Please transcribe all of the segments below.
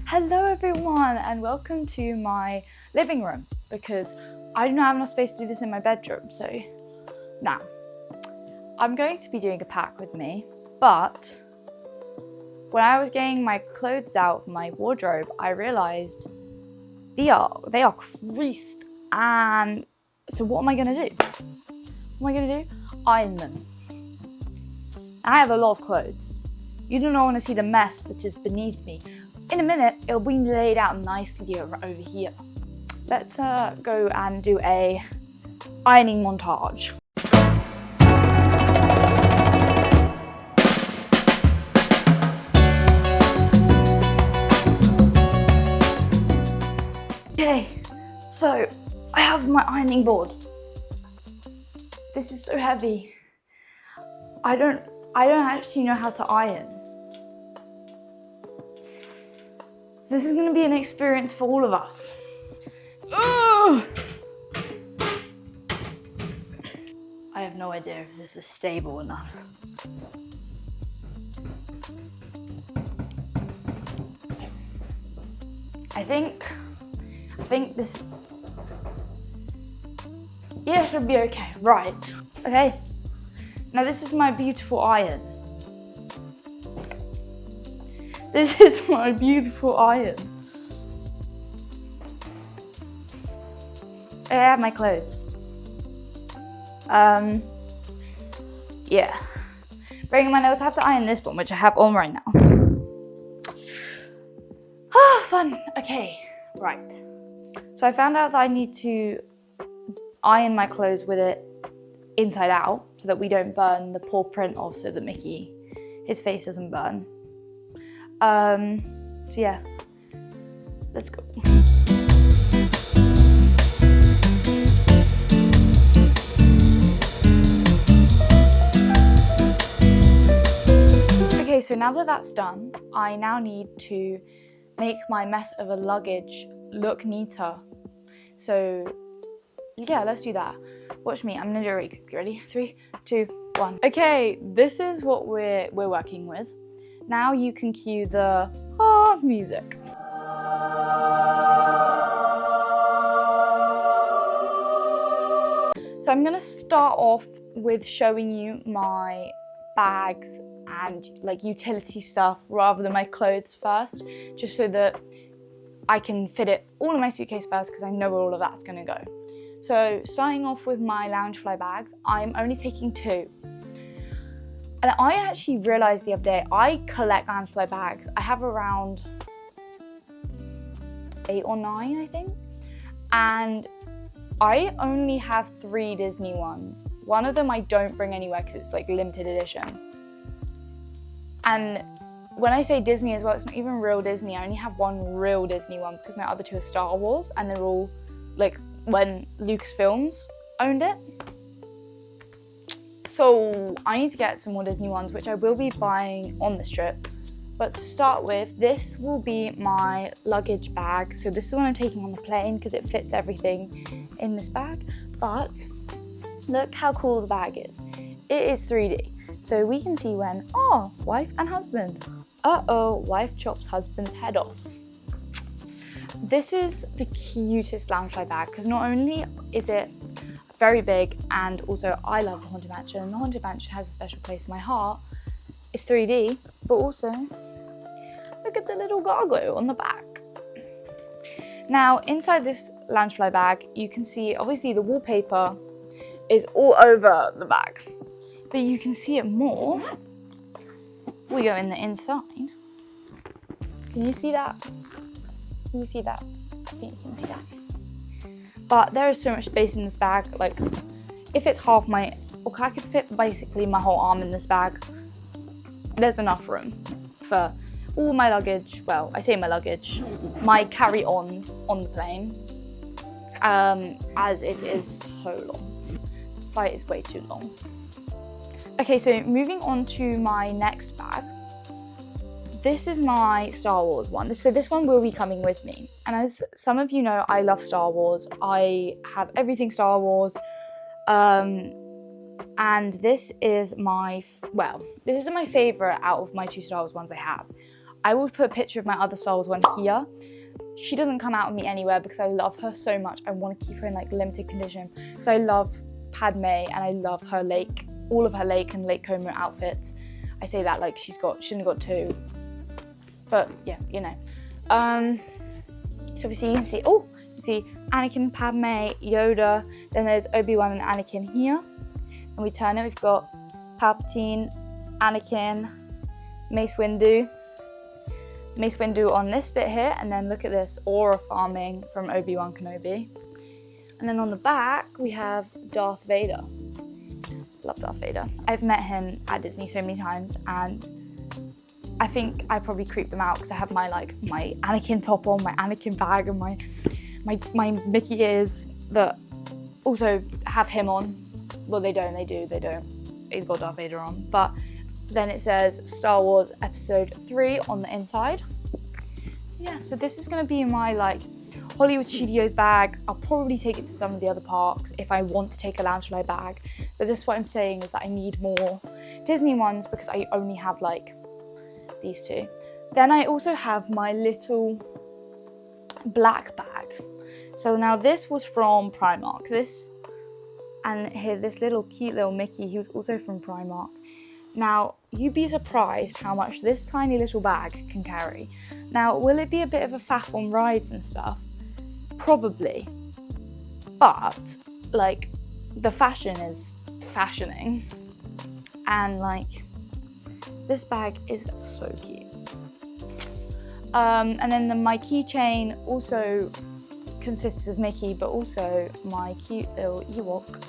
Hello everyone and welcome to my living room because I do not have enough space to do this in my bedroom. So now I'm going to be doing a pack with me, but when I was getting my clothes out of my wardrobe, I realized they are creased, and so what am I gonna do? What am I gonna do? Iron them. I have a lot of clothes. You do not want to see the mess that is beneath me. In a minute, it'll be laid out nicely over here. Let's go and do a ironing montage. Okay, so I have my ironing board. This is so heavy. I don't actually know how to iron. So this is going to be an experience for all of us. Ugh! I have no idea if this is stable enough. I think this, yeah, it should be okay. Right. Okay. Now this is my beautiful iron. This is my beautiful iron. I have my clothes. Yeah. Bearing in mind I also have to iron this one, which I have on right now. Ah, fun. Okay, right. So I found out that I need to iron my clothes with it inside out so that we don't burn the paw print off, so that Mickey, his face doesn't burn. So yeah, let's go. Okay, so now that that's done, I now need to make my mess of a luggage look neater. So yeah, let's do that. Watch me, I'm gonna do it really quick. You ready? 3, 2, 1. Okay, this is what we're working with. Now you can cue the music. So I'm gonna start off with showing you my bags and like utility stuff rather than my clothes first, just so that I can fit it all in my suitcase first, because I know where all of that's gonna go. So starting off with my Loungefly bags, I'm only taking 2. And I actually realized the other day, I collect Loungefly bags. I have around 8 or 9, I think. And I only have 3 Disney ones. One of them I don't bring anywhere because it's like limited edition. And when I say Disney as well, it's not even real Disney. I only have 1 real Disney one because my other 2 are Star Wars, and they're all like when Lucasfilms owned it. So I need to get some more Disney ones, which I will be buying on this trip. But to start with, this will be my luggage bag. So this is the one I'm taking on the plane because it fits everything in this bag. But look how cool the bag is. It is 3D. So we can see when, wife and husband. Wife chops husband's head off. This is the cutest Loungefly bag because not only is it very big, and also I love the Haunted Mansion, and the Haunted Mansion has a special place in my heart. It's 3D, but also look at the little gargoyle on the back. Now inside this Loungefly bag, you can see obviously the wallpaper is all over the bag, but you can see it more if we go in the inside. Can you see that? Can you see that? I think you can see that. But there is so much space in this bag. Like, if it's half my, I could fit basically my whole arm in this bag. There's enough room for all my luggage. Well, I say my luggage, my carry-ons on the plane, as it is so long. The flight is way too long. Okay, so moving on to my next bag. This is my Star Wars one. So this one will be coming with me. And as some of you know, I love Star Wars. I have everything Star Wars. And this is my, this is my favorite out of my 2 Star Wars ones I have. I will put a picture of my other Star Wars one here. She doesn't come out with me anywhere because I love her so much. I want to keep her in like limited condition because I love Padme and I love her Lake, all of her Lake and Lake Como outfits. I say that like she shouldn't have got two, but yeah, you know. So obviously you can see Anakin, Padme, Yoda. Then there's Obi-Wan and Anakin here. And we turn it. We've got Palpatine, Anakin, Mace Windu on this bit here, and then look at this aura farming from Obi-Wan Kenobi. And then on the back we have Darth Vader. Love Darth Vader. I've met him at Disney so many times, and I think I probably creep them out because I have my Anakin top on, my Anakin bag, and my Mickey ears that also have him on. Well, they don't. He's got Darth Vader on, but then it says Star Wars Episode 3 on the inside. So yeah, so this is gonna be my like Hollywood Studios bag. I'll probably take it to some of the other parks if I want to take a Loungefly bag. But this, what I'm saying is that I need more Disney ones because I only have like these two. Then I also have my little black bag. So now this was from Primark. And here, this little cute little Mickey, he was also from Primark. Now, you'd be surprised how much this tiny little bag can carry. Now, will it be a bit of a faff on rides and stuff? Probably. But, like, the fashion is fashioning. And, like, this bag is so cute. And then my keychain also consists of Mickey, but also my cute little Ewok,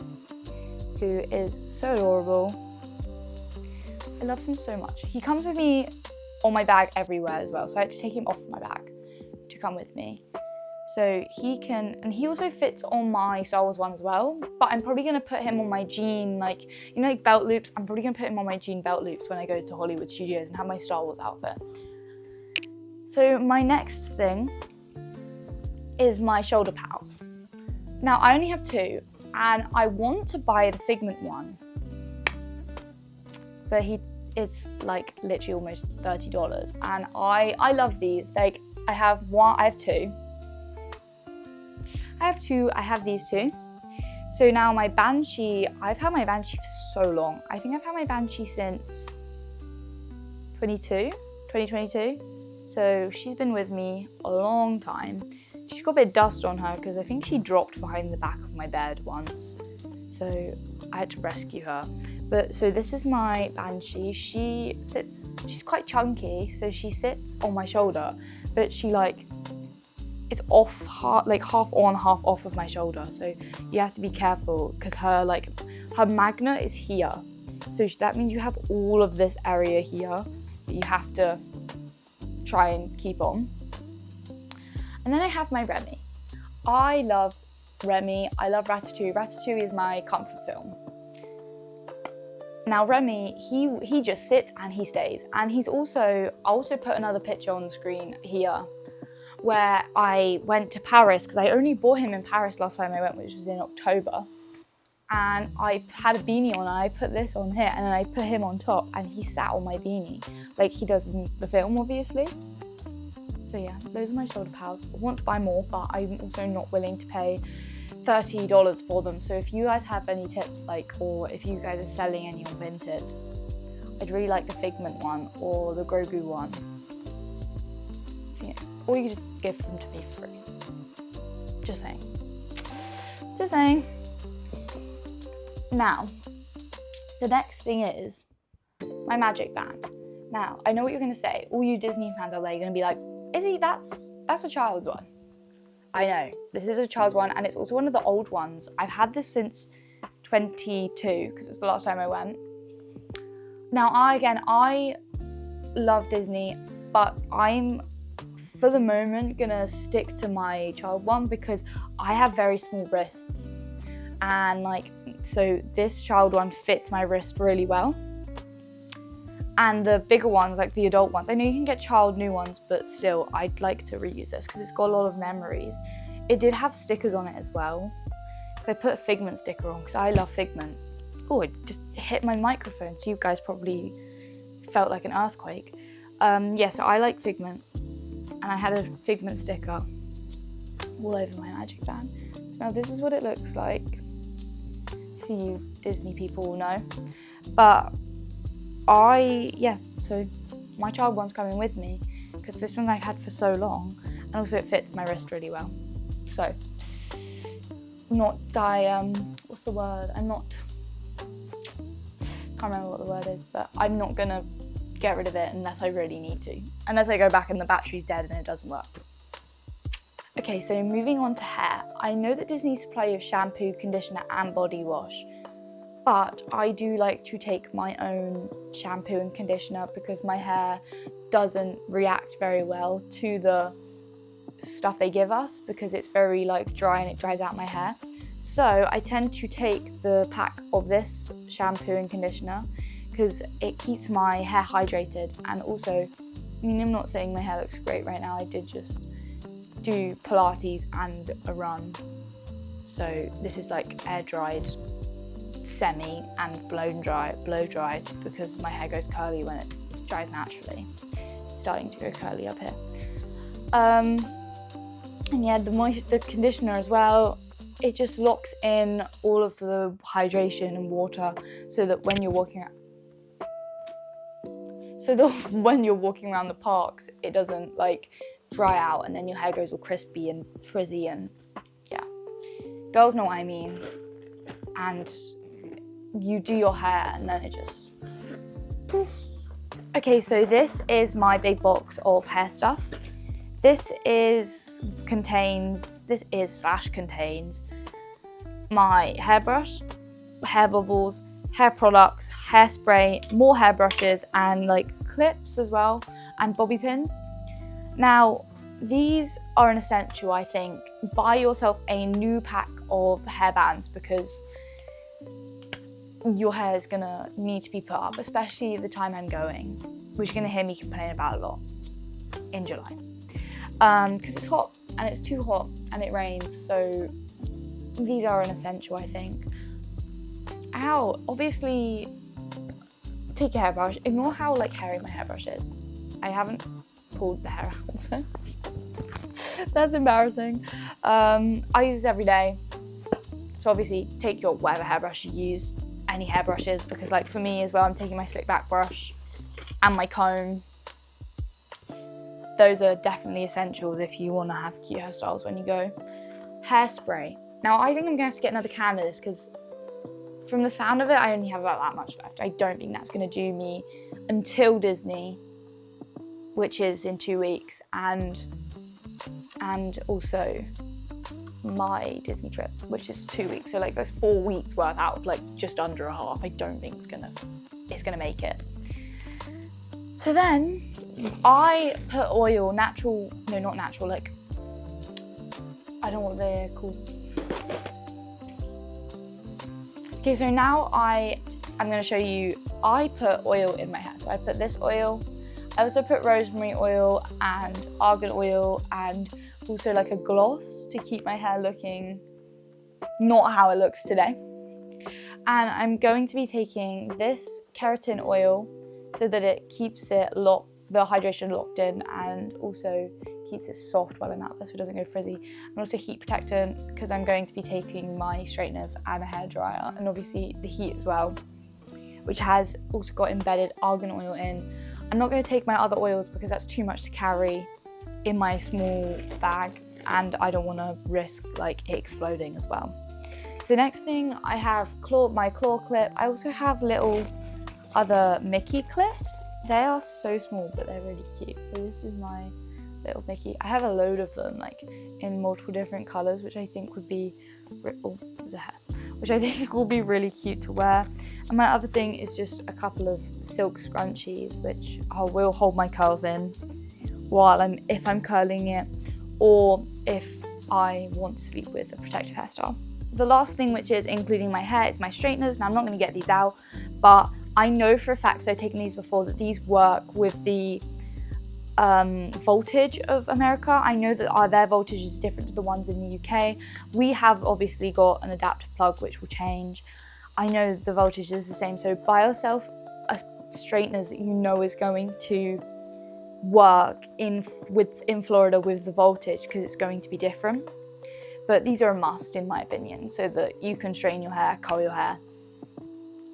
who is so adorable. I love him so much. He comes with me on my bag everywhere as well, so I had to take him off my bag to come with me. So he can, and he also fits on my Star Wars one as well, but I'm probably gonna put him on my jean, like, you know, like belt loops. I'm probably gonna put him on my jean belt loops when I go to Hollywood Studios and have my Star Wars outfit. So my next thing is my shoulder pals. Now I only have two, and I want to buy the Figment one, but it's like literally almost $30, and I love these. Like I have two. I have these two. So now my Banshee, I've had my Banshee for so long. I think I've had my Banshee since 2022. So she's been with me a long time. She's got a bit of dust on her because I think she dropped behind the back of my bed once. So I had to rescue her. But so this is my Banshee. She's quite chunky, so she sits on my shoulder, but she it's off, half on, half off of my shoulder. So you have to be careful because her magnet is here. So that means you have all of this area here that you have to try and keep on. And then I have my Remy. I love Remy. I love Ratatouille. Ratatouille is my comfort film. Now Remy, he just sits and he stays. And I also put another picture on the screen here where I went to Paris because I only bought him in Paris last time I went, which was in October. And I had a beanie on and I put this on here and then I put him on top and he sat on my beanie like he does in the film, obviously. So yeah, those are my shoulder pals. I want to buy more, but I'm also not willing to pay $30 for them. So if you guys have any tips, or if you guys are selling any on Vinted, I'd really like the Figment one or the Grogu one. So yeah, or you can just give them to me for free. Just saying. Now, the next thing is my magic band. Now, I know what you're going to say. All you Disney fans out there are going to be like, Izzy, that's a child's one. I know, this is a child's one, and it's also one of the old ones. I've had this since 22, because it was the last time I went. Now, I love Disney, but I'm, for the moment, gonna stick to my child one because I have very small wrists. And so this child one fits my wrist really well. And the bigger ones, like the adult ones, I know you can get child new ones, but still, I'd like to reuse this because it's got a lot of memories. It did have stickers on it as well. So I put a Figment sticker on because I love Figment. Oh, it just hit my microphone, so you guys probably felt like an earthquake. Yeah, so I like Figment, and I had a Figment sticker all over my magic band. So now this is what it looks like. See, you Disney people will know. But so my child one's coming with me because this one I've had for so long, and also it fits my wrist really well. So, what's the word? Can't remember what the word is, but I'm not gonna get rid of it unless I really need to. Unless I go back and the battery's dead and it doesn't work. Okay, so moving on to hair. I know that Disney supply you with shampoo, conditioner and body wash, but I do like to take my own shampoo and conditioner because my hair doesn't react very well to the stuff they give us because it's very dry and it dries out my hair. So I tend to take the pack of this shampoo and conditioner because it keeps my hair hydrated, and also, I'm not saying my hair looks great right now, I did just do Pilates and a run. So this is air dried, semi and blow dried because my hair goes curly when it dries naturally. It's starting to go curly up here. And yeah, the conditioner as well, it just locks in all of the hydration and water so that when you're walking around the parks, it doesn't dry out and then your hair goes all crispy and frizzy, and yeah, girls know what I mean. And you do your hair and then it just poof. Okay, so this is my big box of hair stuff. This contains my hairbrush, hair bubbles, hair products, hairspray, more hairbrushes, and clips as well, and bobby pins. Now, these are an essential, I think. Buy yourself a new pack of hairbands because your hair is gonna need to be put up, especially the time I'm going, which you're gonna hear me complain about a lot in July. Because it's hot, and it's too hot, and it rains, so these are an essential, I think. Ow, obviously, take your hairbrush. Ignore how hairy my hairbrush is. I haven't pulled the hair out. That's embarrassing. I use this every day. So obviously, take your whatever hairbrush you use, any hairbrushes, because for me as well, I'm taking my slick back brush and my comb. Those are definitely essentials if you want to have cute hairstyles when you go. Hairspray. Now, I think I'm going to have to get another can of this because from the sound of it, I only have about that much left. I don't think that's going to do me until Disney, which is in 2 weeks, and also my Disney trip, which is 2 weeks. So there's 4 weeks worth out of just under a half. I don't think it's gonna make it. So then I put oil, not natural, I don't know what they're called. Okay, so now I'm gonna show you, I put oil in my hair. So I put this oil, I also put rosemary oil and argan oil, and also a gloss to keep my hair looking not how it looks today. And I'm going to be taking this keratin oil so that it keeps the hydration locked in, and also keeps it soft while I'm out there so it doesn't go frizzy. And also heat protectant because I'm going to be taking my straighteners and a hairdryer, and obviously the heat as well, which has also got embedded argan oil in. I'm not going to take my other oils because that's too much to carry in my small bag, and I don't want to risk it exploding as well. So next thing, I have my claw clip. I also have little other Mickey clips. They are so small, but they're really cute. So this is my little Mickey. I have a load of them in multiple different colours, which I think would be will be really cute to wear. And my other thing is just a couple of silk scrunchies, which I will hold my curls in if I'm curling it, or if I want to sleep with a protective hairstyle. The last thing, which is including my hair, is my straighteners. Now I'm not going to get these out, but I know for a fact, because I've taken these before, that these work with the voltage of America. I know that their voltage is different to the ones in the UK. We have obviously got an adapter plug which will change. I know the voltage is the same, so buy yourself a straighteners that you know is going to work in Florida with the voltage because it's going to be different. But these are a must in my opinion, so that you can straighten your hair, curl your hair,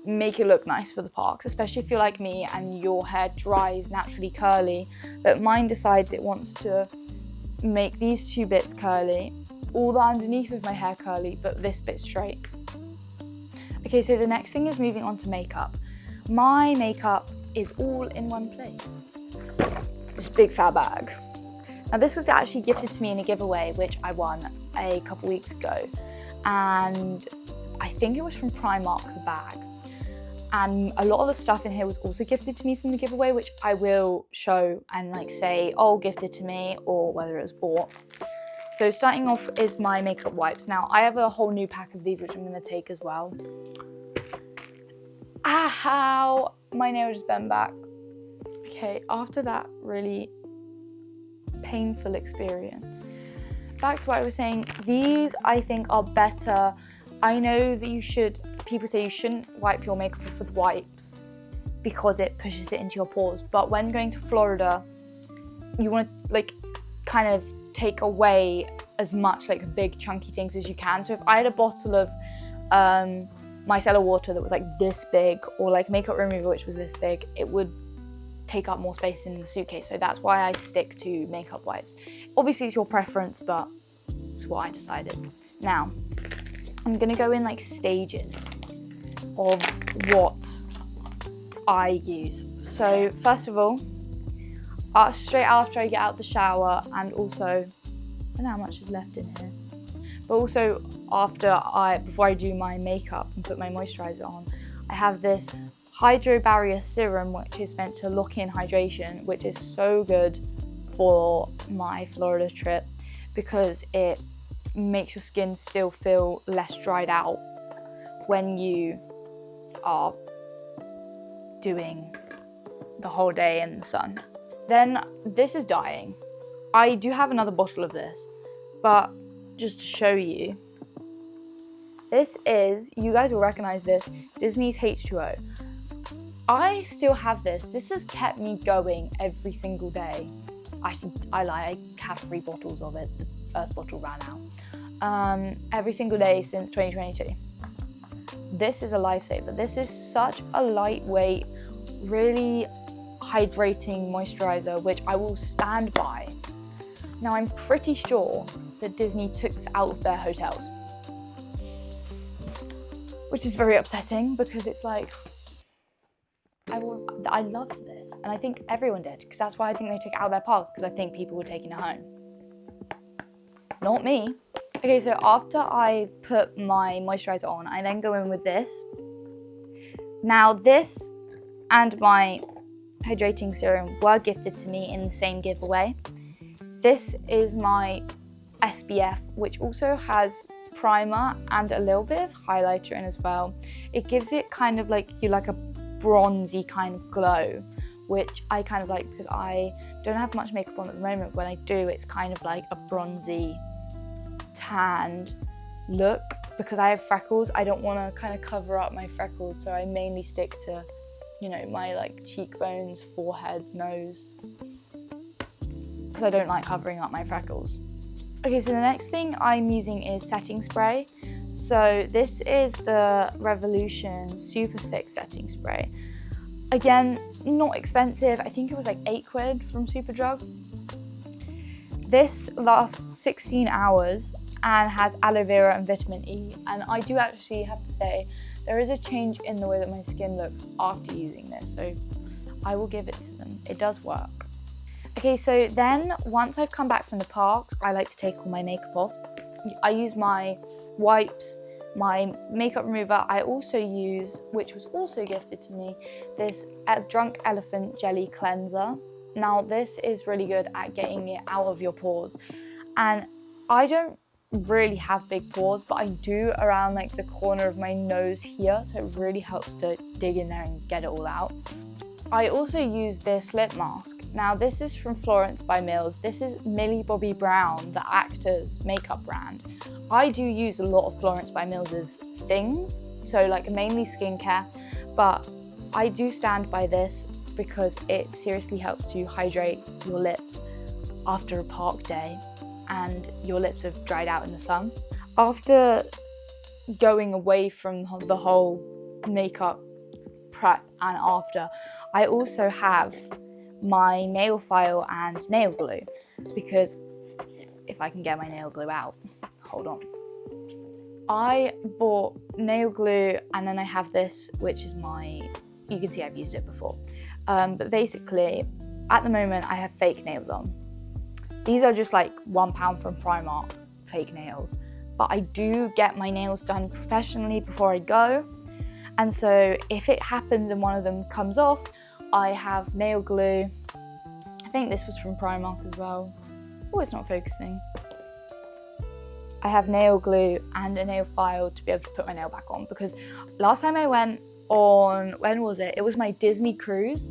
make it look nice for the parks, especially if you're like me and your hair dries naturally curly, but mine decides it wants to make these two bits curly, all the underneath of my hair curly, but this bit straight. Okay, so the next thing is moving on to makeup. My makeup is all in one place. This big fat bag. Now this was actually gifted to me in a giveaway, which I won a couple weeks ago. And I think it was from Primark, the bag. And a lot of the stuff in here was also gifted to me from the giveaway, which I will show and like say, oh, gifted to me, or whether it was bought. So starting off is my makeup wipes. Now I have a whole new pack of these, which I'm gonna take as well. How my nail just bent back. Okay, after that really painful experience. Back to what I was saying, these I think are better. I know that people say you shouldn't wipe your makeup off with wipes because it pushes it into your pores, but when going to Florida, you want to like kind of take away as much like big chunky things as you can. So if I had a bottle of micellar water that was like this big, or like makeup remover which was this big, it would take up more space in the suitcase. So that's why I stick to makeup wipes. Obviously it's your preference, but it's what I decided. Now I'm gonna go in like stages of what I use. So first of all, straight after I get out the shower, and also I don't know how much is left in here, but also before I do my makeup and put my moisturizer on, I have this Hydro Barrier Serum, which is meant to lock in hydration, which is so good for my Florida trip because it makes your skin still feel less dried out when you are doing the whole day in the sun. Then this is dyeing. I do have another bottle of this, but just to show you, this is, you guys will recognize this, Disney's H2O. I still have this. This has kept me going every single day. Actually, I lie, I have 3 bottles of it. The first bottle ran out. Every single day since 2022. This is a lifesaver. This is such a lightweight, really hydrating moisturizer, which I will stand by. Now, I'm pretty sure that Disney took this out of their hotels, which is very upsetting because it's like, I loved this, and I think everyone did, because that's why I think they took it out of their park, because I think people were taking it home. Not me. Okay, so after I put my moisturizer on, I then go in with this. Now this and my hydrating serum were gifted to me in the same giveaway. This is my SPF, which also has primer and a little bit of highlighter in as well. It gives it kind of like a bronzy kind of glow, which I kind of like because I don't have much makeup on at the moment. When I do, it's kind of like a bronzy tanned look. Because I have freckles, I don't want to kind of cover up my freckles, so I mainly stick to, you know, my like cheekbones, forehead, nose, because I don't like covering up my freckles. Okay, so the next thing I'm using is setting spray. So this is the Revolution Super Thick Setting Spray. Again, not expensive. I think it was like 8 quid from Superdrug. This lasts 16 hours and has aloe vera and vitamin E. And I do actually have to say, there is a change in the way that my skin looks after using this. So I will give it to them. It does work. Okay, so then once I've come back from the parks, I like to take all my makeup off. I use my wipes, my makeup remover. I also use, which was also gifted to me, this Drunk Elephant Jelly Cleanser. Now this is really good at getting it out of your pores. And I don't really have big pores, but I do around like the corner of my nose here. So it really helps to dig in there and get it all out. I also use this lip mask. Now this is from Florence by Mills. This is Millie Bobby Brown, the actor's makeup brand. I do use a lot of Florence by Mills's things, so like mainly skincare, but I do stand by this. because it seriously helps to hydrate your lips after a park day and your lips have dried out in the sun. After going away from the whole makeup prep and after, I also have my nail file and nail glue, because if I can get my nail glue out, hold on. I bought nail glue, and then I have this, which is you can see I've used it before. But basically, at the moment, I have fake nails on. These are just like £1 from Primark, fake nails. But I do get my nails done professionally before I go. And so if it happens and one of them comes off, I have nail glue. I think this was from Primark as well. Oh, it's not focusing. I have nail glue and a nail file to be able to put my nail back on, because last time I went on, when was it? It was my Disney cruise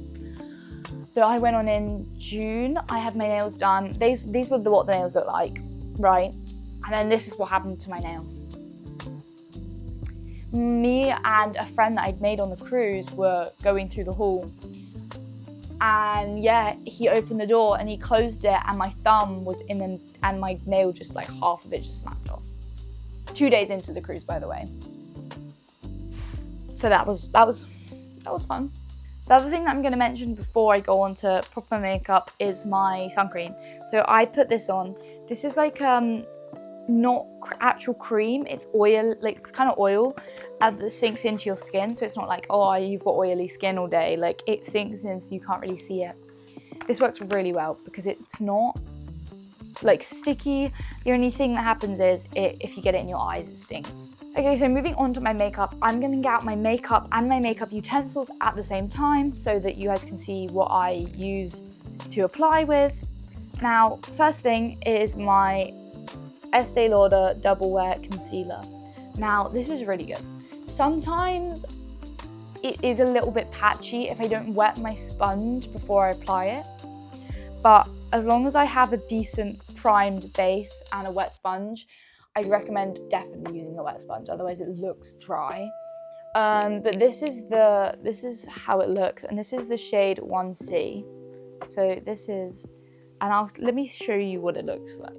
that I went on in June. I had my nails done. These were what the nails look like, right? And then this is what happened to my nail. Me and a friend that I'd made on the cruise were going through the hall, and yeah, he opened the door and he closed it, and my thumb was in and my nail just like half of it just snapped off. 2 days into the cruise, by the way. So that was fun. The other thing that I'm going to mention before I go on to proper makeup is my sun cream. So I put this on. This is like not actual cream, it's oil, like it's kind of oil that sinks into your skin, so it's not like, oh, you've got oily skin all day, like it sinks in so you can't really see it. This works really well because it's not like sticky. The only thing that happens is if you get it in your eyes, it stings. Okay, so moving on to my makeup, I'm going to get out my makeup and my makeup utensils at the same time so that you guys can see what I use to apply with. Now, first thing is my Estee Lauder Double Wear Concealer. Now, this is really good. Sometimes it is a little bit patchy if I don't wet my sponge before I apply it, but as long as I have a decent primed base and a wet sponge, I'd recommend definitely using a wet sponge, otherwise it looks dry. But this is how it looks, and this is the shade 1C. So this is, and let me show you what it looks like.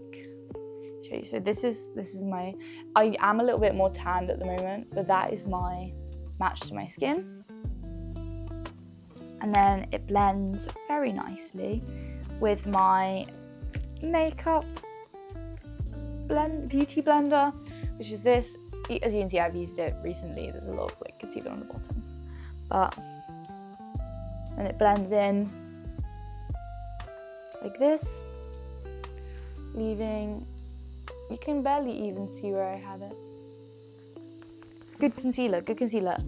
So this is my, I am a little bit more tanned at the moment, but that is my match to my skin. And then it blends very nicely with my makeup beauty blender, which is this. As you can see, I've used it recently. There's a lot of like concealer on the bottom, but then it blends in like this, leaving, you can barely even see where I have it. It's good concealer,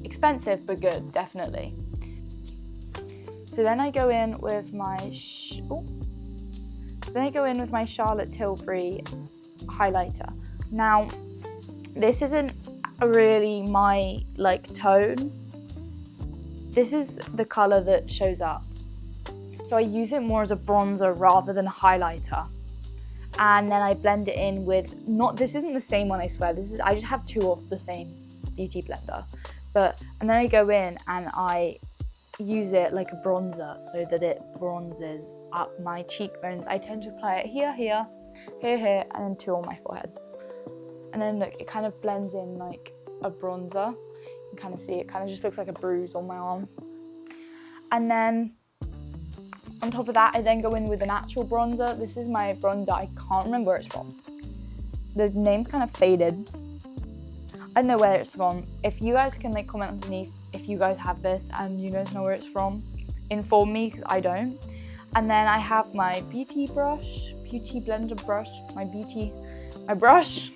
expensive but good, definitely. So then I go in with my Charlotte Tilbury highlighter. Now, this isn't really my like tone. This is the color that shows up. So I use it more as a bronzer rather than a highlighter. And then I blend it in with, this isn't the same one, I swear. I just have two of the same beauty blender. And then I go in and I use it like a bronzer so that it bronzes up my cheekbones. I tend to apply it here, here, and then two on my forehead. And then look, it kind of blends in like a bronzer. You can kind of see it kind of just looks like a bruise on my arm. And then on top of that, I then go in with an actual bronzer. This is my bronzer. I can't remember where it's from. The name's kind of faded. I don't know where it's from. If you guys can like comment underneath if you guys have this and you guys know where it's from, inform me because I don't. And then I have my beauty blender brush, my brush,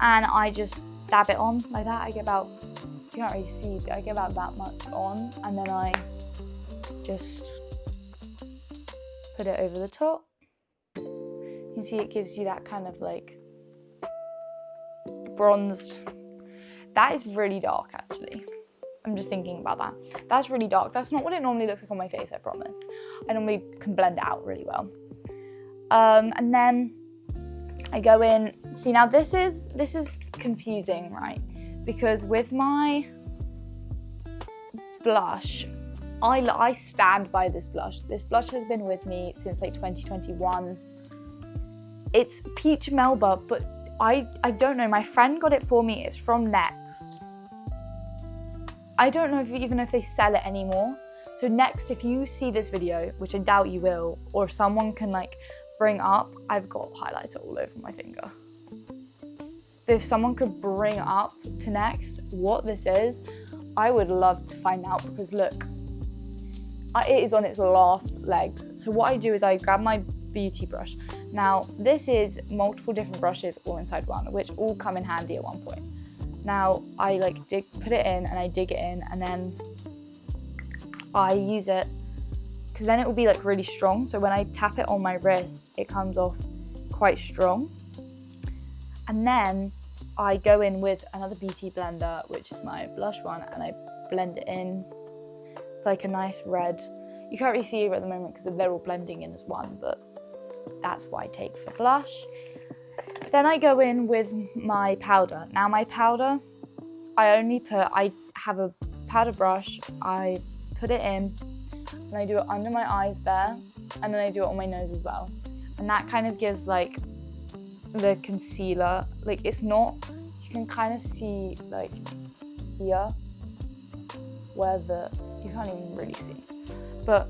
and I just dab it on like that. I get about, you can't really see, but I get about that much on, and then I just put it over the top. You can see it gives you that kind of like bronzed. That is really dark actually. I'm just thinking about that. That's really dark. That's not what it normally looks like on my face, I promise. I normally can blend it out really well. And then I go in. See, now this is confusing, right? Because with my blush, I stand by this blush. This blush has been with me since like 2021. It's Peach Melba, but I don't know. My friend got it for me. It's from Next. I don't know even if they sell it anymore. So Next, if you see this video, which I doubt you will, or if someone can like bring up, I've got highlighter all over my finger. But if someone could bring up to Next what this is, I would love to find out, because look, it is on its last legs. So what I do is I grab my beauty brush. Now this is multiple different brushes all inside one, which all come in handy at one point. Now I like put it in and I dig it in, and then I use it because then it will be like really strong. So when I tap it on my wrist, it comes off quite strong. And then I go in with another beauty blender, which is my blush one, and I blend it in with like a nice red. You can't really see it at the moment because they're all blending in as one, but that's what I take for blush. Then I go in with my powder. Now my powder, I have a powder brush, I put it in, and I do it under my eyes there, and then I do it on my nose as well. And that kind of gives like the concealer, like it's not, you can kind of see like here, where you can't even really see. But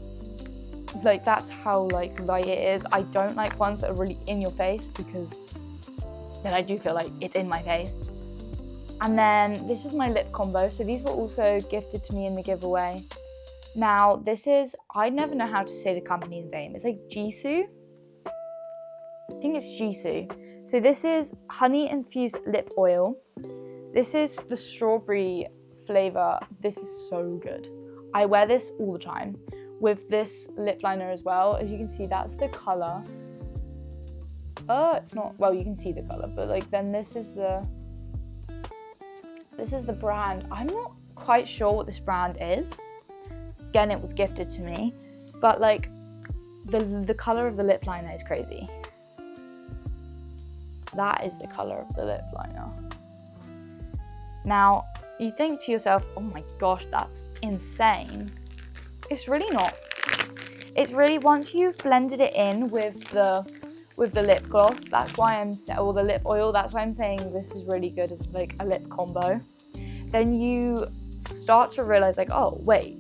like that's how like light it is. I don't like ones that are really in your face, because then I do feel like it's in my face. And then this is my lip combo. So these were also gifted to me in the giveaway. Now this is, I never know how to say the company's name. It's like Jisoo. I think it's Jisoo. So this is honey infused lip oil. This is the strawberry flavor. This is so good. I wear this all the time with this lip liner as well. As you can see, that's the color. It's not, well, you can see the color, but like then this is the brand. I'm not quite sure what this brand is. Again, it was gifted to me, but like the color of the lip liner is crazy. That is the color of the lip liner. Now, you think to yourself, oh my gosh, that's insane. It's really not. It's really, once you've blended it in with the lip gloss, that's why or the lip oil, that's why I'm saying this is really good as like a lip combo. Then you start to realize like, oh wait,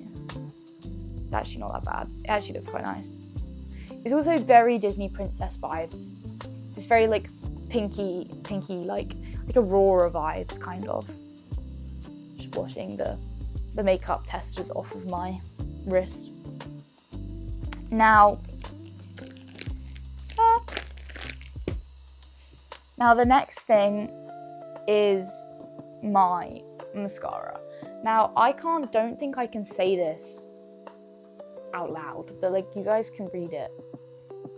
it's actually not that bad. It actually looks quite nice. It's also very Disney princess vibes. It's very like pinky, like Aurora vibes kind of. Just washing the makeup testers off of my wrist. Now the next thing is my mascara. Now I don't think I can say this out loud, but like you guys can read it,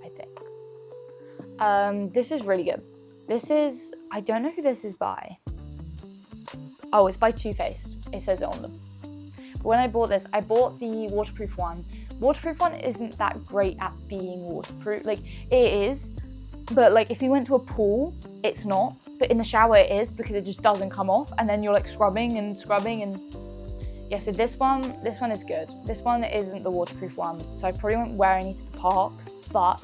I think. This is really good. This is, I don't know who this is by. Oh, it's by Too Faced. It says it on them. But when I bought this, I bought the waterproof one. Waterproof one isn't that great at being waterproof. Like it is, but like if you went to a pool, it's not. But in the shower it is, because it just doesn't come off, and then you're like scrubbing and yeah, so this one is good. This one isn't the waterproof one, so I probably won't wear any to the parks, but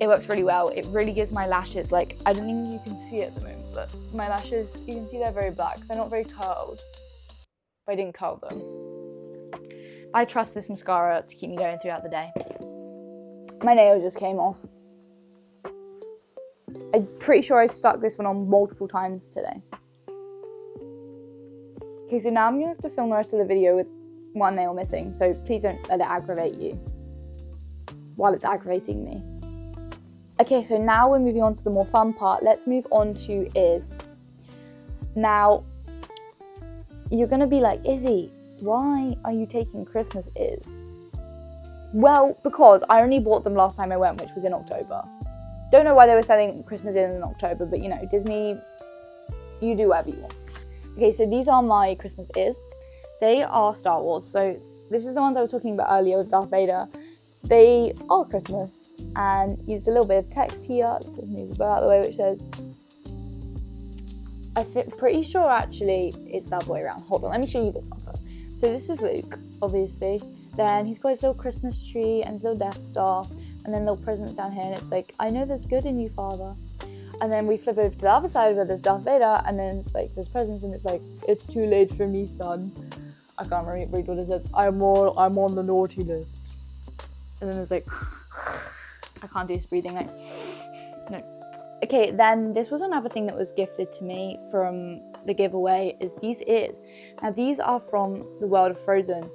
it works really well. It really gives my lashes, like, I don't think you can see it at the moment, but my lashes, you can see they're very black. They're not very curled, but I didn't curl them. I trust this mascara to keep me going throughout the day. My nail just came off. I'm pretty sure I stuck this one on multiple times today. Okay, so now I'm gonna have to film the rest of the video with one nail missing, so please don't let it aggravate you while it's aggravating me. Okay, so now we're moving on to the more fun part. Let's move on to ears. Now, you're gonna be like, Izzy, why are you taking Christmas ears? Well, because I only bought them last time I went, which was in October. Don't know why they were selling Christmas ears in October, but you know, Disney, you do whatever you want. Okay, so these are my Christmas ears. They are Star Wars. So this is the ones I was talking about earlier with Darth Vader. They are Christmas, and there's a little bit of text here. So move it out of the way, which says, I'm pretty sure actually it's that way around. Hold on, let me show you this one first. So this is Luke, obviously. Then he's got his little Christmas tree and his little Death Star, and then little presents down here, and it's like, I know there's good in you, Father. And then we flip over to the other side where there's Darth Vader, and then it's like, there's presents, and it's like, it's too late for me, son. I can't read what it says. I'm on the naughty list. And then there's like, I can't do this breathing, like, no. Okay, then this was another thing that was gifted to me from the giveaway, is these ears. Now these are from the world of Frozen.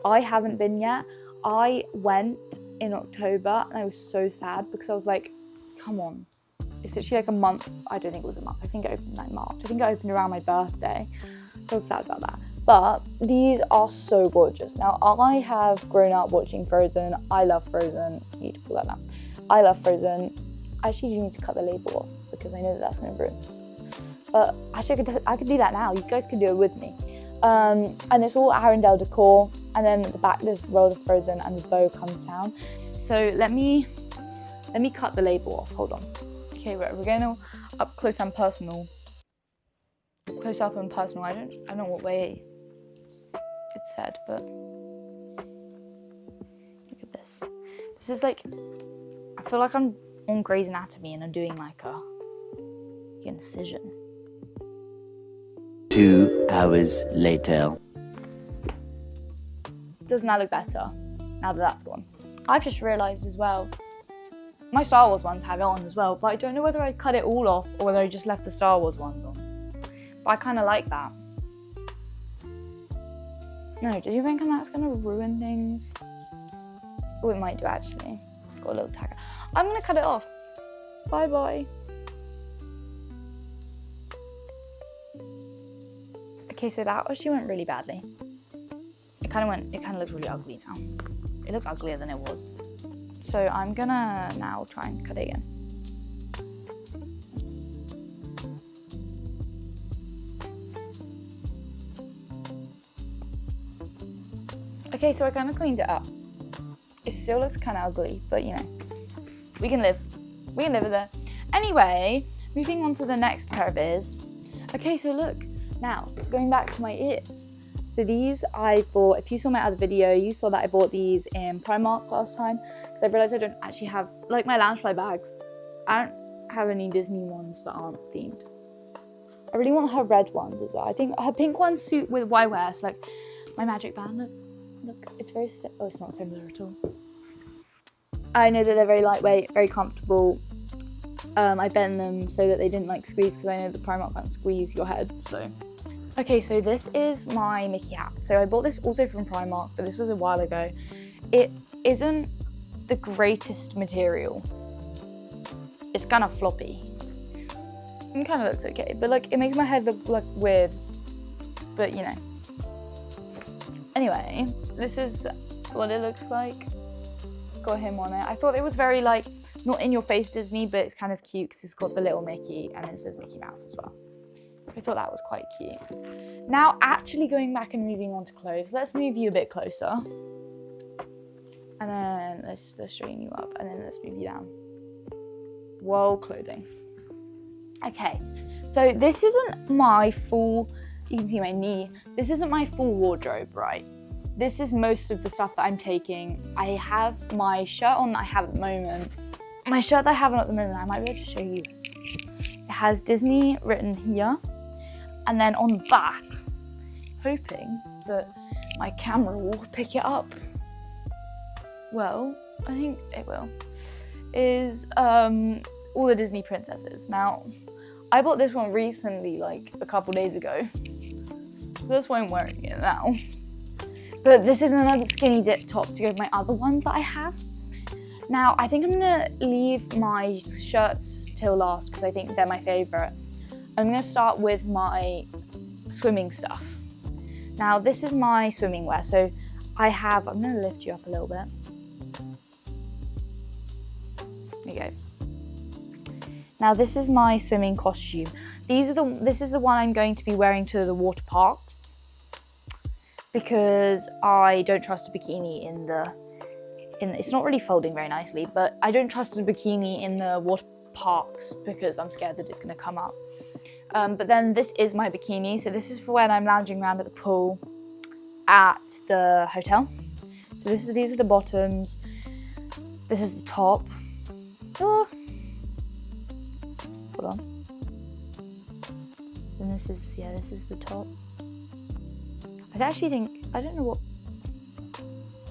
I haven't been yet. I went in October and I was so sad because I was like, come on. It's literally like a month. I don't think it was a month. I think it opened like March. I think it opened around my birthday. So I was sad about that. But these are so gorgeous. Now, I have grown up watching Frozen. I love Frozen. I need to pull that down. I love Frozen. I actually do need to cut the label off because I know that that's going to ruin some stuff. But actually, I could do that now. You guys can do it with me. And it's all Arendelle decor. And then at the back, there's World of Frozen and the bow comes down. So let me cut the label off. Hold on. Okay, we're going up close and personal. Close up and personal. I don't know what way it's said, but look at this. This is like, I feel like I'm on Grey's Anatomy and I'm doing like a incision. 2 hours later. Doesn't that look better now that that's gone? I've just realised as well, my Star Wars ones have it on as well, but I don't know whether I cut it all off or whether I just left the Star Wars ones on. But I kind of like that. No, do you think that's going to ruin things? Oh, it might do actually. It's got a little tag. I'm going to cut it off. Bye-bye. Okay, so that actually went really badly. It kind of looks really ugly now. It looks uglier than it was. So I'm gonna now try and cut it again. Okay, so I kind of cleaned it up. It still looks kind of ugly, but you know, we can live with it. Anyway, moving on to the next pair of ears. Okay, so look, now going back to my ears. So these I bought, if you saw my other video, you saw that I bought these in Primark last time because I realised I don't actually have, like my Loungefly bags, I don't have any Disney ones that aren't themed. I really want her red ones as well. I think her pink ones suit with what I wear, so like my magic band, look, it's very, oh, it's not similar at all. I know that they're very lightweight, very comfortable. I bend them so that they didn't like squeeze because I know the Primark can't squeeze your head, so. Okay, so this is my Mickey hat. So I bought this also from Primark, but this was a while ago. It isn't the greatest material. It's kind of floppy. It kind of looks okay, but like it makes my head look like weird, but you know. Anyway, this is what it looks like. Got him on it. I thought it was very like, not in your face Disney, but it's kind of cute because it's got the little Mickey and it says Mickey Mouse as well. I thought that was quite cute. Now, actually going back and moving on to clothes, let's move you a bit closer. And then let's straighten you up and then let's move you down. Whoa, clothing. Okay, so this isn't my full, you can see my knee, this isn't my full wardrobe, right? This is most of the stuff that I'm taking. I have my shirt on that I have at the moment. My shirt that I have on at the moment, I might be able to show you. It has Disney written here. And then on the back, hoping that my camera will pick it up. Well, I think it will. Is all the Disney princesses. Now, I bought this one recently, like a couple days ago. So that's why I'm wearing it now. But this is another skinny dip top to go with my other ones that I have. Now, I think I'm gonna leave my shirts till last because I think they're my favorite. I'm gonna start with my swimming stuff. Now, this is my swimming wear. So I'm gonna lift you up a little bit. There you go. Now, this is my swimming costume. This is the one I'm going to be wearing to the water parks because I don't trust a bikini it's not really folding very nicely, but I don't trust a bikini in the water parks because I'm scared that it's gonna come up. But then this is my bikini. So this is for when I'm lounging around at the pool at the hotel. So these are the bottoms. This is the top. Oh. Hold on. And this is the top. I actually think, I don't know what,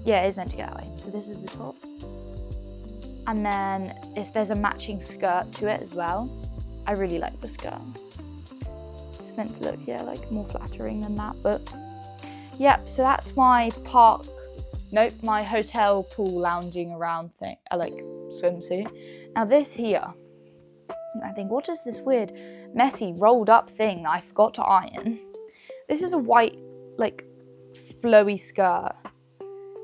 yeah, it is meant to go that way. So this is the top. And then there's a matching skirt to it as well. I really like the skirt. It's meant to look, yeah, like more flattering than that, but yep, so that's my my hotel pool lounging around thing, like swimsuit. Now this here, I think, what is this weird, messy, rolled up thing that I forgot to iron? This is a white, like, flowy skirt.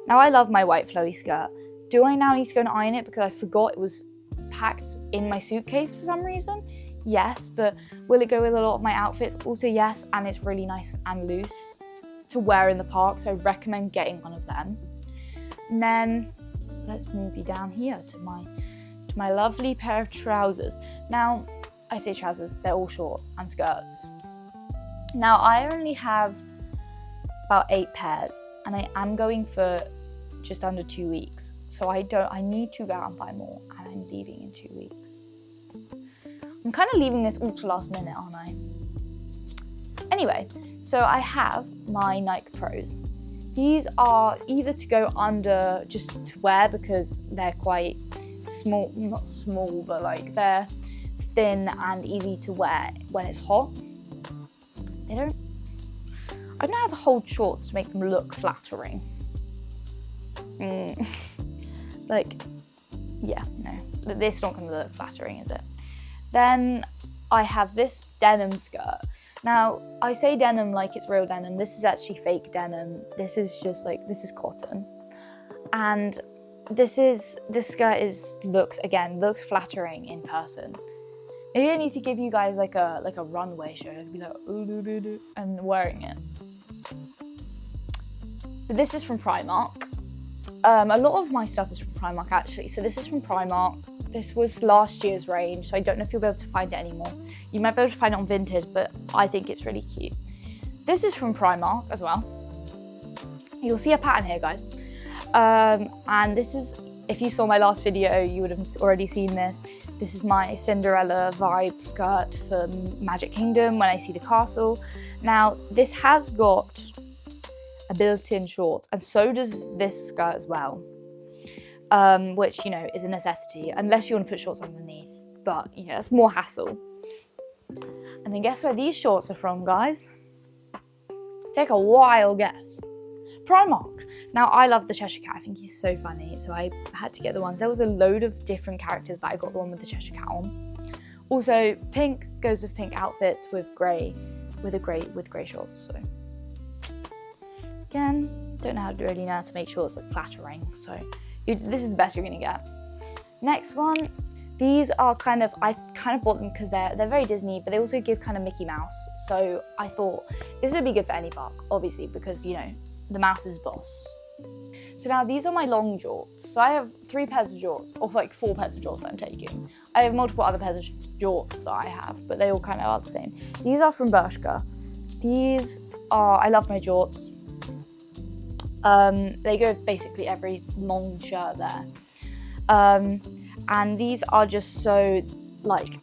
Now I love my white flowy skirt. Do I now need to go and iron it because I forgot it was packed in my suitcase for some reason? Yes, but will it go with a lot of my outfits? Also yes, and it's really nice and loose to wear in the park, so I recommend getting one of them. And then let's move you down here to my lovely pair of trousers. Now, I say trousers, they're all shorts and skirts. Now, I only have about 8 pairs, and I am going for just under 2 weeks. So I need to go out and buy more, and I'm leaving in 2 weeks. I'm kind of leaving this ultra last minute, aren't I? Anyway, so I have my Nike Pros. These are either to go under just to wear because they're quite small, not small, but like they're thin and easy to wear when it's hot. I don't know how to hold shorts to make them look flattering. Like, yeah, no, this is not going to look flattering, is it? Then I have this denim skirt. Now, I say denim like it's real denim. This is actually fake denim. This is just like, this is cotton. And this skirt looks flattering in person. Maybe I need to give you guys like a runway show. I'd be like, ooh, and wearing it. But this is from Primark. A lot of my stuff is from Primark actually. So this is from Primark. This was last year's range, so I don't know if you'll be able to find it anymore. You might be able to find it on Vinted, but I think it's really cute. This is from Primark as well. You'll see a pattern here, guys. And this is, if you saw my last video, you would have already seen this. This is my Cinderella vibe skirt for Magic Kingdom when I see the castle. Now, this has got a built-in shorts, and so does this skirt as well. Which, you know, is a necessity, unless you want to put shorts underneath. But, you know, it's more hassle. And then guess where these shorts are from, guys? Take a wild guess. Primark. Now, I love the Cheshire Cat. I think he's so funny, so I had to get the ones. There was a load of different characters, but I got the one with the Cheshire Cat on. Also, pink goes with pink outfits with grey shorts. So, again, don't really know how to make shorts look flattering. So, this is the best you're gonna get. Next one, these are I kind of bought them because they're very Disney, but they also give kind of Mickey Mouse. So I thought this would be good for any park, obviously, because, you know, the mouse is boss. So now these are my long jorts. So I have 3 pairs of jorts, or like 4 pairs of jorts that I'm taking. I have multiple other pairs of jorts that I have, but they all kind of are the same. These are from Bershka. I love my jorts. They go with basically every long shirt there. And these are just so, like,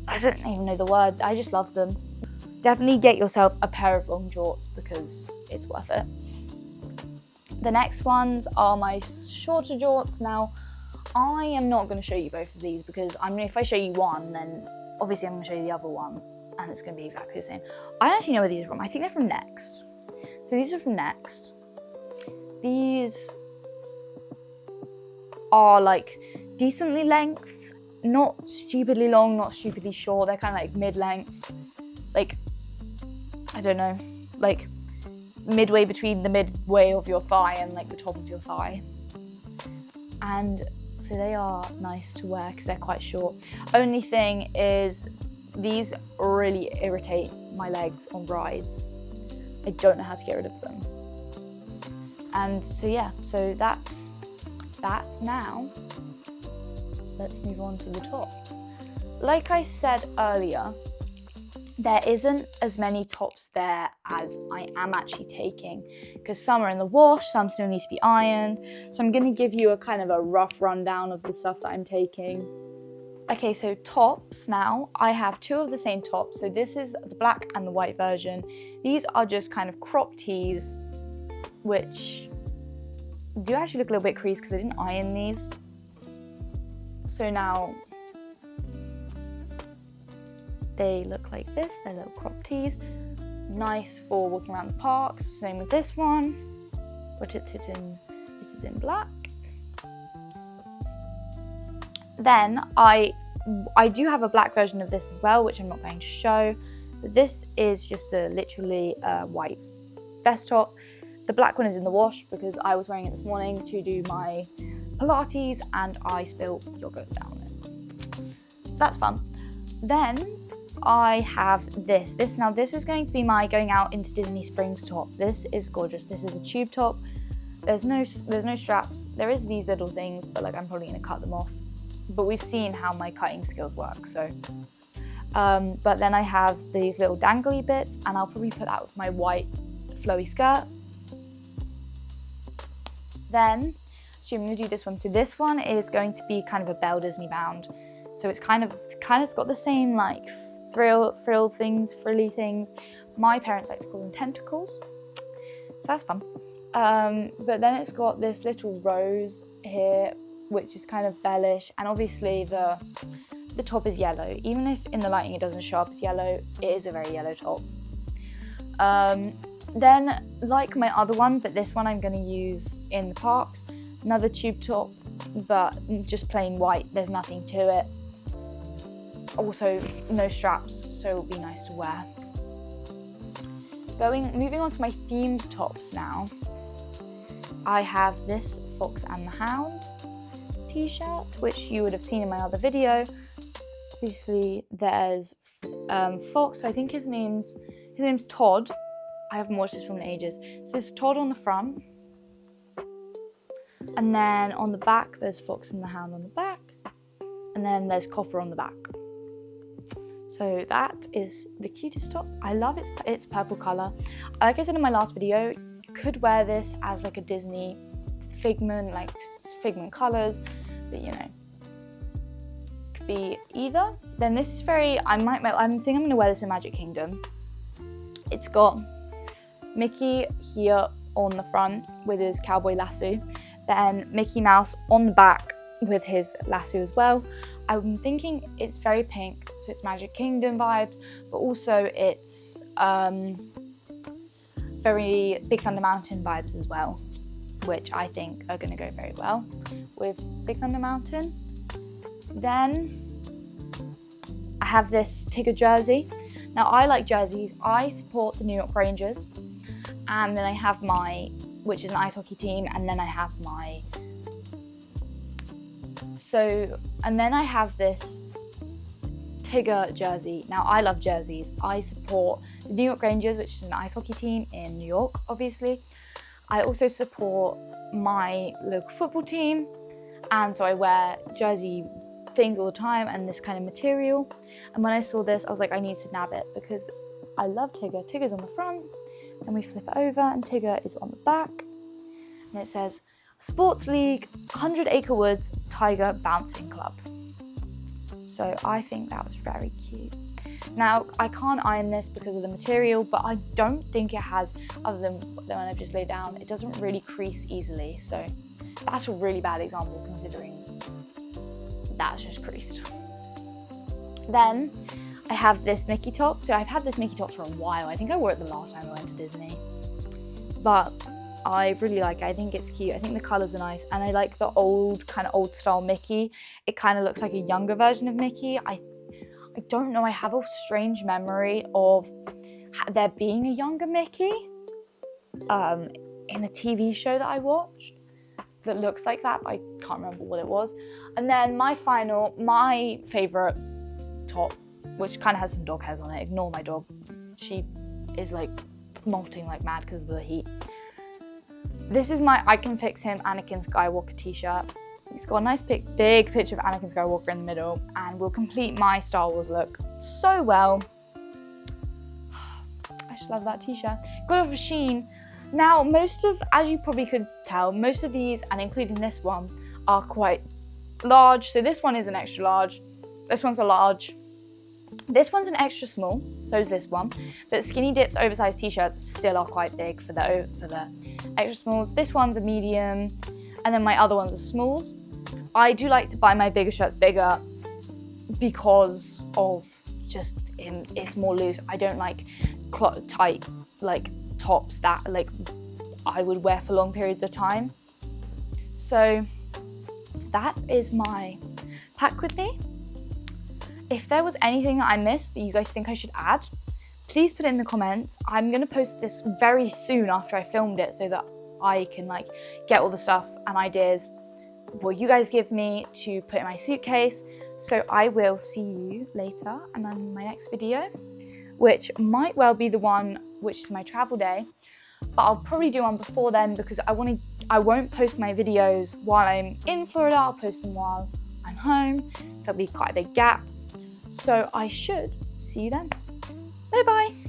I don't even know the word, I just love them. Definitely get yourself a pair of long jorts because it's worth it. The next ones are my shorter jorts. Now, I am not going to show you both of these because if I show you one, then obviously I'm going to show you the other one and it's going to be exactly the same. I don't actually know where these are from. I think they're from Next. So these are from Next. These are like decently length, not stupidly long, not stupidly short. They're kind of like mid-length, like, I don't know, like midway between the midway of your thigh and like the top of your thigh. And so they are nice to wear because they're quite short. Only thing is these really irritate my legs on rides. I don't know how to get rid of them. And so yeah, so that's that. Now let's move on to the tops. Like I said earlier, there isn't as many tops there as I am actually taking, because some are in the wash, some still need to be ironed. So I'm going to give you a kind of a rough rundown of the stuff that I'm taking. Okay, so tops now. I have two of the same tops. So this is the black and the white version. These are just kind of crop tees, which do actually look a little bit creased because I didn't iron these. So now they look like this. They're little crop tees. Nice for walking around the parks. Same with this one, but it is in black. Then I do have a black version of this as well, which I'm not going to show. But this is just literally a white vest top. The black one is in the wash because I was wearing it this morning to do my Pilates and I spilled yogurt down it. So that's fun. Then I have this. Now this is going to be my going out into Disney Springs top. This is gorgeous. This is a tube top. There's no straps. There is these little things, but like I'm probably going to cut them off. But we've seen how my cutting skills work, so. But then I have these little dangly bits, and I'll probably put that with my white flowy skirt. Then, so I'm going to do this one. So this one is going to be kind of a Belle Disney bound. So it's kind of got the same like frilly things. My parents like to call them tentacles. So that's fun. But then it's got this little rose here, which is kind of bellish, and obviously the top is yellow. Even if in the lighting it doesn't show up as yellow, it is a very yellow top. Then, like my other one, but this one I'm going to use in the parks, another tube top, but just plain white. There's nothing to it. Also, no straps, so it'll be nice to wear. Moving on to my themed tops now. I have this Fox and the Hound t-shirt, which you would have seen in my other video. Obviously, there's Fox. So I think his name's Todd. I haven't watched this from ages. So there's Todd on the front, and then on the back there's Fox and the Hound on the back, and then there's Copper on the back. So that is the cutest top. I love its purple colour. Like I said in my last video, you could wear this as like a Disney figment, like figment colours, but you know, could be either. Then this is very, I think I'm going to wear this in Magic Kingdom. It's got Mickey here on the front with his cowboy lasso, then Mickey Mouse on the back with his lasso as well. I'm thinking it's very pink, so it's Magic Kingdom vibes, but also it's very Big Thunder Mountain vibes as well, which I think are going to go very well with Big Thunder Mountain. Then I have this Tigger jersey. Now I like jerseys. I support the New York Rangers, and then I have which is an ice hockey team, and then I have and then I have this Tigger jersey. Now I love jerseys. I support the New York Rangers, which is an ice hockey team in New York, obviously. I also support my local football team, and so I wear jersey things all the time and this kind of material. And when I saw this, I was like, I need to nab it because I love Tigger. Tigger's on the front, and we flip it over, and Tigger is on the back, and it says Sports League 100 Acre Woods Tiger Bouncing Club. So I think that was very cute. Now I can't iron this because of the material, but I don't think it has, other than the one I've just laid down, it doesn't really crease easily. So that's a really bad example considering that's just creased. Then I have this Mickey top. So I've had this Mickey top for a while. I think I wore it the last time I went to Disney, but I really like it. I think it's cute. I think the colours are nice, and I like the old style Mickey. It kind of looks like a younger version of Mickey. I don't know, I have a strange memory of there being a younger Mickey in a TV show that I watched that looks like that, but I can't remember what it was. And then my favourite top, which kind of has some dog hairs on it. Ignore my dog. She is like molting like mad because of the heat. This is my I Can Fix Him Anakin Skywalker t-shirt. It's got a nice big picture of Anakin Skywalker in the middle, and will complete my Star Wars look so well. I just love that t-shirt. Got it off of Shein. Now, as you probably could tell, most of these, and including this one, are quite large. So this one is an extra large. This one's a large. This one's an extra small, so is this one. But Skinny Dip's oversized t-shirts still are quite big for the extra smalls. This one's a medium, and then my other ones are smalls. I do like to buy my bigger shirts bigger because of just it's more loose. I don't like tight like tops that like I would wear for long periods of time. So that is my pack with me. If there was anything that I missed that you guys think I should add, please put it in the comments. I'm gonna post this very soon after I filmed it so that I can like get all the stuff and ideas what you guys give me to put in my suitcase. So I will see you later and then my next video, which might well be the one which is my travel day, but I'll probably do one before then because I won't post my videos while I'm in Florida. I'll post them while I'm home, so there'll be quite a big gap. So I should see you then. Bye bye.